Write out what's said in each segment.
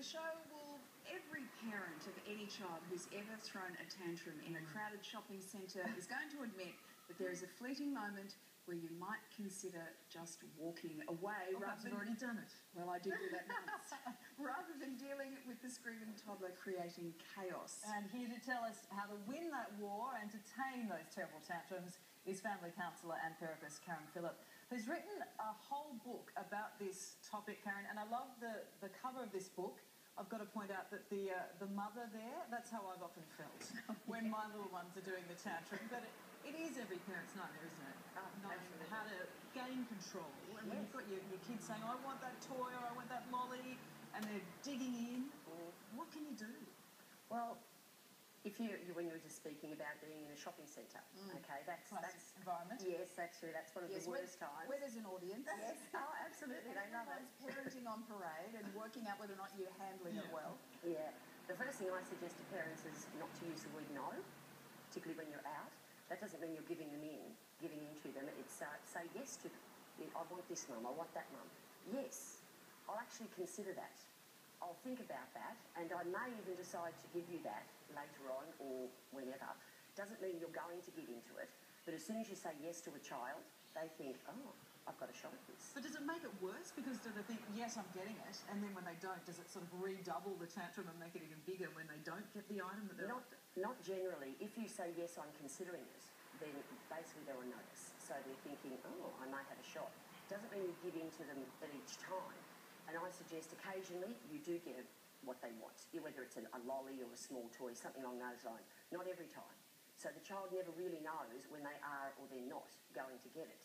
the show will every parent of any child who's ever thrown a tantrum in a crowded shopping centre is going to admit that there is a fleeting moment where you might consider just walking away. Rather than already done it. Well, I did do that once. Rather than dealing with the screaming toddler creating chaos. And here to tell us how to win that war and to tame those terrible tantrums is family counsellor and therapist Karen Phillip, who's written a whole book about this topic, Karen. And I love the cover of this book. I've got to point out that the mother there, that's how I've often felt when my little ones are doing the tantrum. But it is every parent's nightmare, isn't it? Knowing how to gain control. And when you've got your kids saying, I want that toy or I want that lolly, and they're digging in, what can you do? Well, when you were just speaking about being in a shopping centre, okay, that's environment. Yes, actually, that's one of the worst times. Where there's an audience. Yes, oh, absolutely, they love it. Parenting on parade and working out whether or not you're handling it well. Yeah, the first thing I suggest to parents is not to use the word no, particularly when you're out. That doesn't mean you're giving in to them. It's say yes to them. I want this, mum. I want that, mum. Yes, I'll actually consider that. I'll think about that, and I may even decide to give you that later on or whenever. Doesn't mean you're going to give into it, but as soon as you say yes to a child, they think, oh, I've got a shot at this. But does it make it worse? Because do they think, yes, I'm getting it, and then when they don't, does it sort of redouble the tantrum and make it even bigger when they don't get the item that they're after? Not generally. If you say, yes, I'm considering it, then basically they're on notice. So they're thinking, oh, I might have a shot. Doesn't mean you give in to them at each time. And I suggest occasionally you do get what they want, whether it's a lolly or a small toy, something along those lines. Not every time. So the child never really knows when they are or they're not going to get it.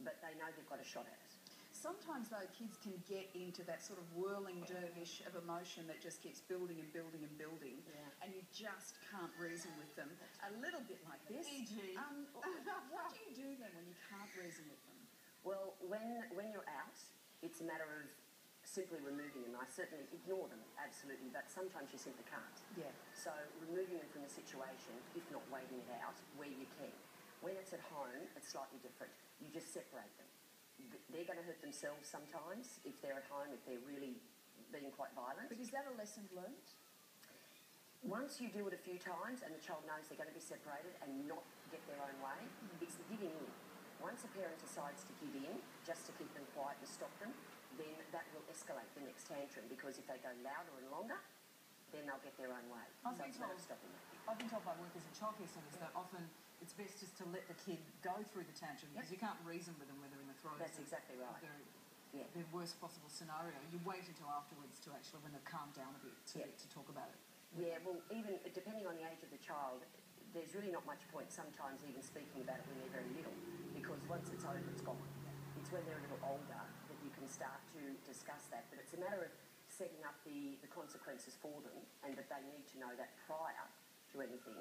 But they know they've got a shot at it. Sometimes, though, kids can get into that sort of whirling dervish of emotion that just keeps building and building and building, and you just can't reason with them. A little bit like this. E.g. What do you do then when you can't reason with them? Well, when you're out, it's a matter of simply removing them. I certainly ignore them, absolutely, but sometimes you simply can't. Yeah. So removing them from the situation, if not waiting it out, where you can. When it's at home, it's slightly different. You just separate them. They're going to hurt themselves sometimes if they're at home, if they're really being quite violent. But is that a lesson learned? Once you do it a few times and the child knows they're going to be separated and not get their own way, it's the giving in. Once a parent decides to give in, just to keep them quiet and stop them, then that will escalate the next tantrum, because if they go louder and longer, then they'll get their own way. I've been told by workers in childcare centres that often it's best just to let the kid go through the tantrum, because you can't reason with them when they're in the throes. That's exactly right. The worst possible scenario. You wait until afterwards to actually, when they've calmed down a bit, to talk about it. Yeah, well, even depending on the age of the child, there's really not much point sometimes even speaking about it when they're very little, because once it's over, it's gone. It's when they're a little older that you can start to discuss that. But it's a matter of setting up the consequences for them, and that they need to know that prior to anything.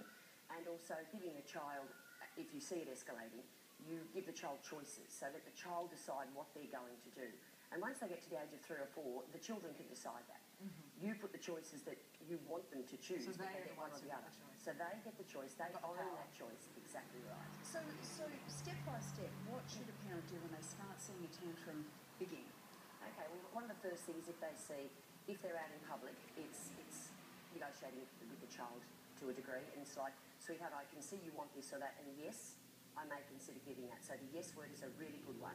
And also giving the child, if you see it escalating, you give the child choices, so that the child decide what they're going to do. And once they get to the age of 3 or 4, the children can decide that. You put the choices that you want them to choose, so but they get one or the other. So they get the choice, they own that choice, exactly right. So step by step, what should a parent do when they start seeing a tantrum begin? Okay, well, one of the first things, if they're out in public, it's negotiating with the child to a degree, and it's like, sweetheart, I can see you want this or that, and yes, I may consider giving that. So the yes word is a really good one.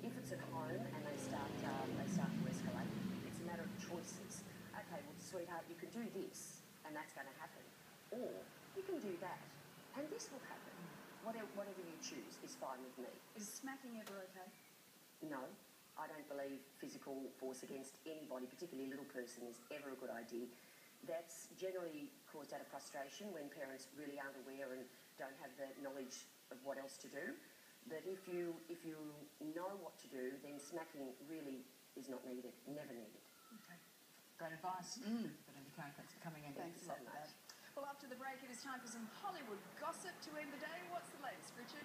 If it's at home and they start to escalate, it's a matter of choices. Okay, well, sweetheart, you can do this, and that's going to happen. Or you can do that, and this will happen. Whatever you choose is fine with me. Is smacking ever okay? No, I don't believe physical force against anybody, particularly a little person, is ever a good idea. That's generally caused out of frustration when parents really aren't aware and don't have the knowledge of what else to do. But if you know what to do, then smacking really is not needed, never needed. Okay. Great advice. But Karen, thanks for coming in. Thanks so much. Well, after the break, it is time for some Hollywood gossip to end the day. What's the latest, Richard?